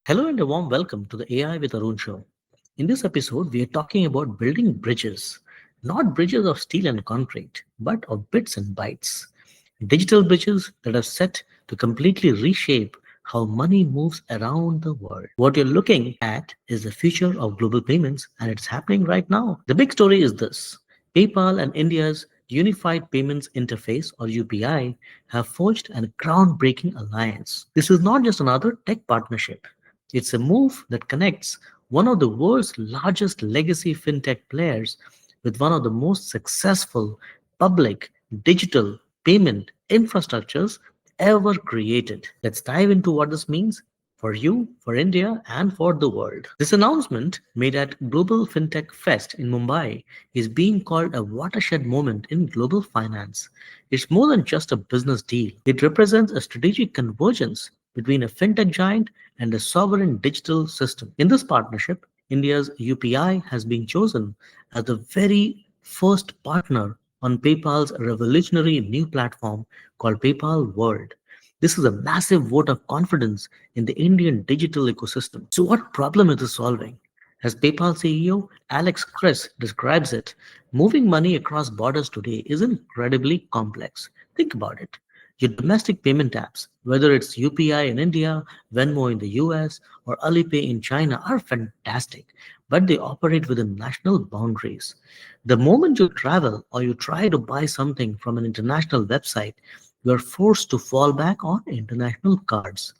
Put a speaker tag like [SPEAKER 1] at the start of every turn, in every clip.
[SPEAKER 1] Hello and a warm welcome to the AI with Arun Show. In this episode, we are talking about building bridges, not bridges of steel and concrete, but of bits and bytes. Digital bridges that are set to completely reshape how money moves around the world. What you're looking at is the future of global payments, and it's happening right now. The big story is this: PayPal and India's Unified Payments Interface, or UPI, have forged a groundbreaking alliance. This is not just another tech partnership. It's a move that connects one of the world's largest legacy fintech players with one of the most successful public digital payment infrastructures ever created. Let's dive into what this means for you, for India, and for the world. This announcement, made at Global FinTech Fest in Mumbai, is being called a watershed moment in global finance. It's more than just a business deal, it represents a strategic convergence between a fintech giant and a sovereign digital system. In this partnership, India's UPI has been chosen as the very first partner on PayPal's revolutionary new platform called PayPal World. This is a massive vote of confidence in the Indian digital ecosystem. So, what problem is it solving? As PayPal CEO Alex Chris describes it, moving money across borders today is incredibly complex. Think about it. Your domestic payment apps, whether it's UPI in India, Venmo in the US, or AliPay in China, are fantastic, but they operate within national boundaries. The moment you travel or you try to buy something from an international website, you are forced to fall back on international cards.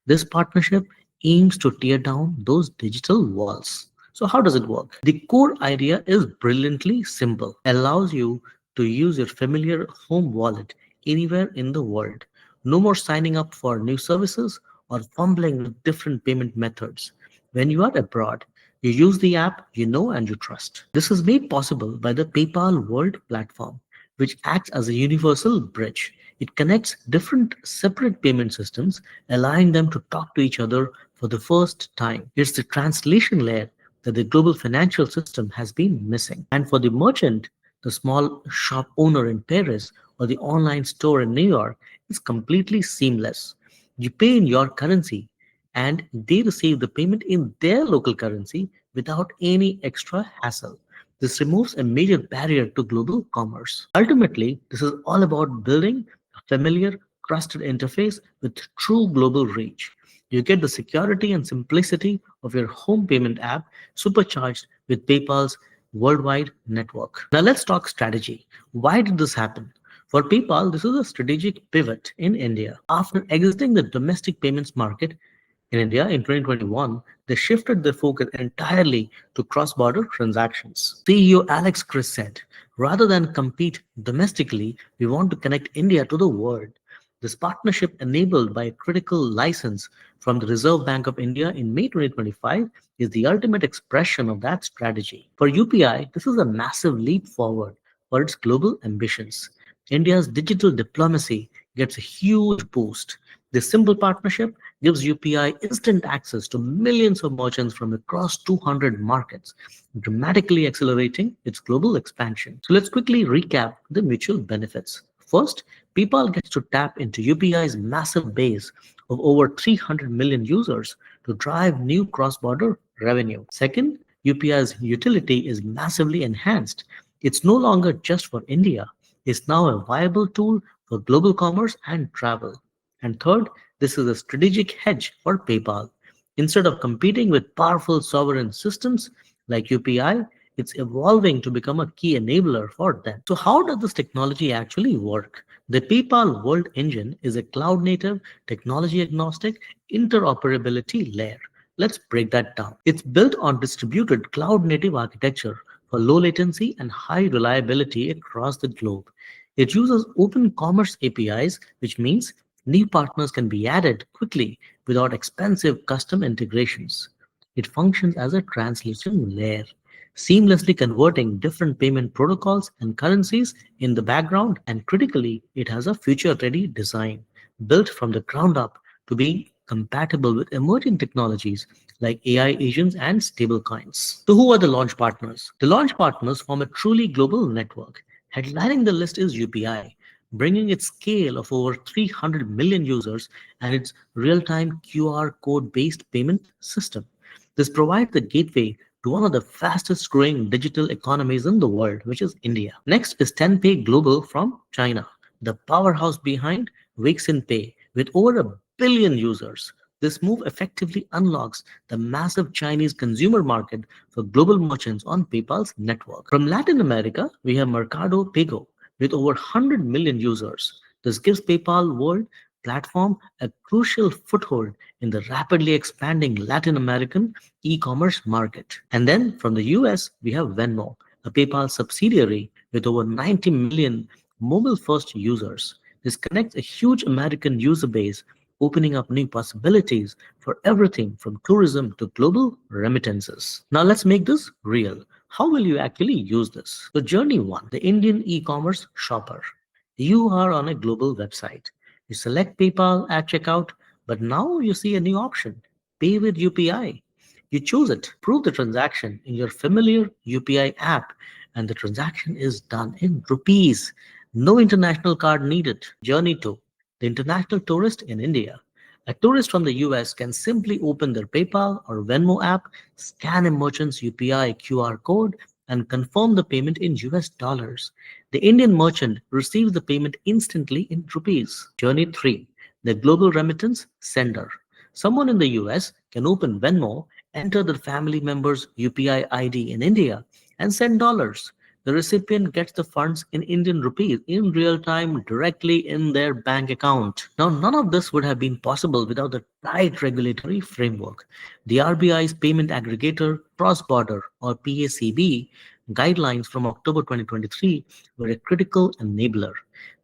[SPEAKER 1] This partnership aims to tear down those digital walls. So, how does it work? The core idea is brilliantly simple. Allows you to use your familiar home wallet anywhere in the world. No more signing up for new services or fumbling with different payment methods. When you are abroad, you use the app you know and you trust. This is made possible by the PayPal World platform, which acts as a universal bridge. It connects different separate payment systems, allowing them to talk to each other for the first time. It's the translation layer that the global financial system has been missing. And for the merchant, the small shop owner in Paris or the online store in New York, it's completely seamless. You pay in your currency and they receive the payment in their local currency without any extra hassle. This removes a major barrier to global commerce. Ultimately, this is all about building a familiar, trusted interface with true global reach. You get the security and simplicity of your home payment app supercharged with PayPal's worldwide network. Now let's talk strategy. Why did this happen? For PayPal, this is a strategic pivot in India. After exiting the domestic payments market in India in 2021, they shifted their focus entirely to cross-border transactions. CEO Alex Chris said, rather than compete domestically, we want to connect India to the world. This partnership, enabled by a critical license from the Reserve Bank of India in May 2025, is the ultimate expression of that strategy. For UPI, this is a massive leap forward for its global ambitions. India's digital diplomacy gets a huge boost. This simple partnership gives UPI instant access to millions of merchants from across 200 markets, dramatically accelerating its global expansion. So let's quickly recap the mutual benefits. First, PayPal gets to tap into UPI's massive base of over 300 million users to drive new cross-border revenue. Second, UPI's utility is massively enhanced. It's no longer just for India. It's now a viable tool for global commerce and travel. And third, this is a strategic hedge for PayPal. Instead of competing with powerful sovereign systems like UPI, it's evolving to become a key enabler for them. So, how does this technology actually work? The PayPal World Engine is a cloud native, technology agnostic interoperability layer. Let's break that down. It's built on distributed cloud native architecture for low latency and high reliability across the globe. It uses open commerce APIs, which means new partners can be added quickly without expensive custom integrations. It functions as a translation layer, seamlessly converting different payment protocols and currencies in the background, and critically, it has a future-ready design built from the ground up to be compatible with emerging technologies like AI agents and stablecoins. So who are the launch partners? The launch partners form a truly global network. Headlining the list is UPI, bringing its scale of over 300 million users and its real-time QR code-based payment system. This provides the gateway to one of the fastest growing digital economies in the world, which is India. Next is TenPay Global from China, the powerhouse behind Pay, with over a billion users. This move effectively unlocks the massive Chinese consumer market for global merchants on PayPal's network. From Latin America, we have Mercado Pago with over 100 million users. This gives PayPal World platform a crucial foothold in the rapidly expanding Latin American e-commerce market. And then from the US, we have Venmo, a PayPal subsidiary with over 90 million mobile-first users. This connects a huge American user base, opening up new possibilities for everything from tourism to global remittances. Now let's make this real. How will you actually use this? So journey 1, the Indian e-commerce shopper. You are on a global website. You select PayPal at checkout, but now you see a new option, pay with UPI. You choose it, prove the transaction in your familiar UPI app, and the transaction is done in rupees. No international card needed. Journey 2, the international tourist in India. A tourist from the US can simply open their PayPal or Venmo app, scan a merchant's UPI QR code, and confirm the payment in US dollars. The Indian merchant receives the payment instantly in rupees. Journey 3, the global remittance sender. Someone in the US can open Venmo, enter their family member's UPI ID in India, and send dollars. The recipient gets the funds in Indian rupees in real time directly in their bank account. Now, none of this would have been possible without the tight regulatory framework. The RBI's payment aggregator cross border or PACB guidelines from October 2023 were a critical enabler.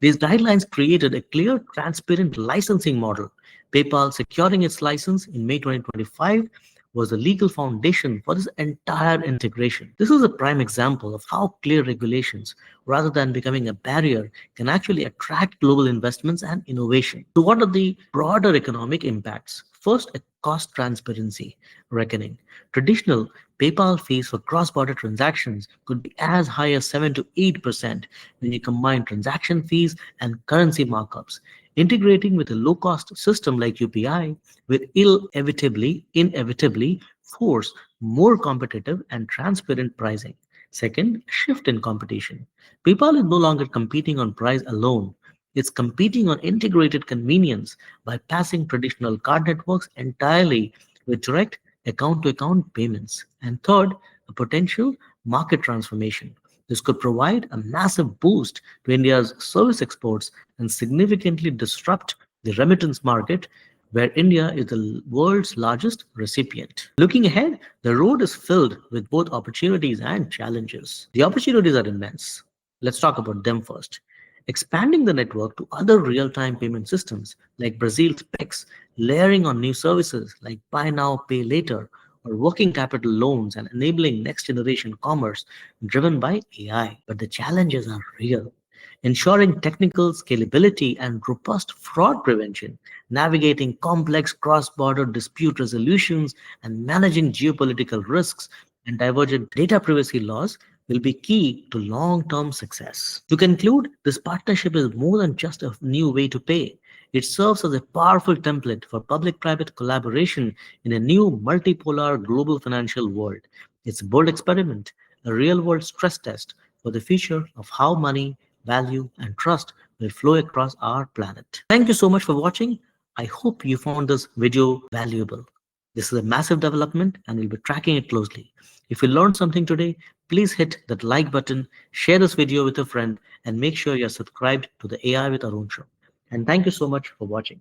[SPEAKER 1] These guidelines created a clear, transparent licensing model. PayPal securing its license in May 2025 was the legal foundation for this entire integration. This is a prime example of how clear regulations, rather than becoming a barrier, can actually attract global investments and innovation. So, what are the broader economic impacts? First, a cost transparency reckoning. Traditional PayPal fees for cross-border transactions could be as high as 7 to 8% when you combine transaction fees and currency markups. Integrating with a low-cost system like UPI will inevitably force more competitive and transparent pricing. Second, shift in competition. PayPal is no longer competing on price alone. It's competing on integrated convenience by passing traditional card networks entirely with direct account-to-account payments. And third, a potential market transformation. This could provide a massive boost to India's service exports and significantly disrupt the remittance market, where India is the world's largest recipient. Looking ahead, the road is filled with both opportunities and challenges. The opportunities are immense. Let's talk about them first. Expanding the network to other real-time payment systems like Brazil's PEX, layering on new services like buy now, pay later, or working capital loans, and enabling next-generation commerce driven by AI. But the challenges are real. Ensuring technical scalability and robust fraud prevention, navigating complex cross-border dispute resolutions, and managing geopolitical risks and divergent data privacy laws will be key to long-term success. To conclude, this partnership is more than just a new way to pay. It serves as a powerful template for public-private collaboration in a new multipolar global financial world. It's a bold experiment, a real-world stress test for the future of how money, value, and trust will flow across our planet. Thank you so much for watching. I hope you found this video valuable. This is a massive development and we'll be tracking it closely. If you learned something today, please hit that like button, share this video with a friend, and make sure you're subscribed to the AI with Arun Show. And thank you so much for watching.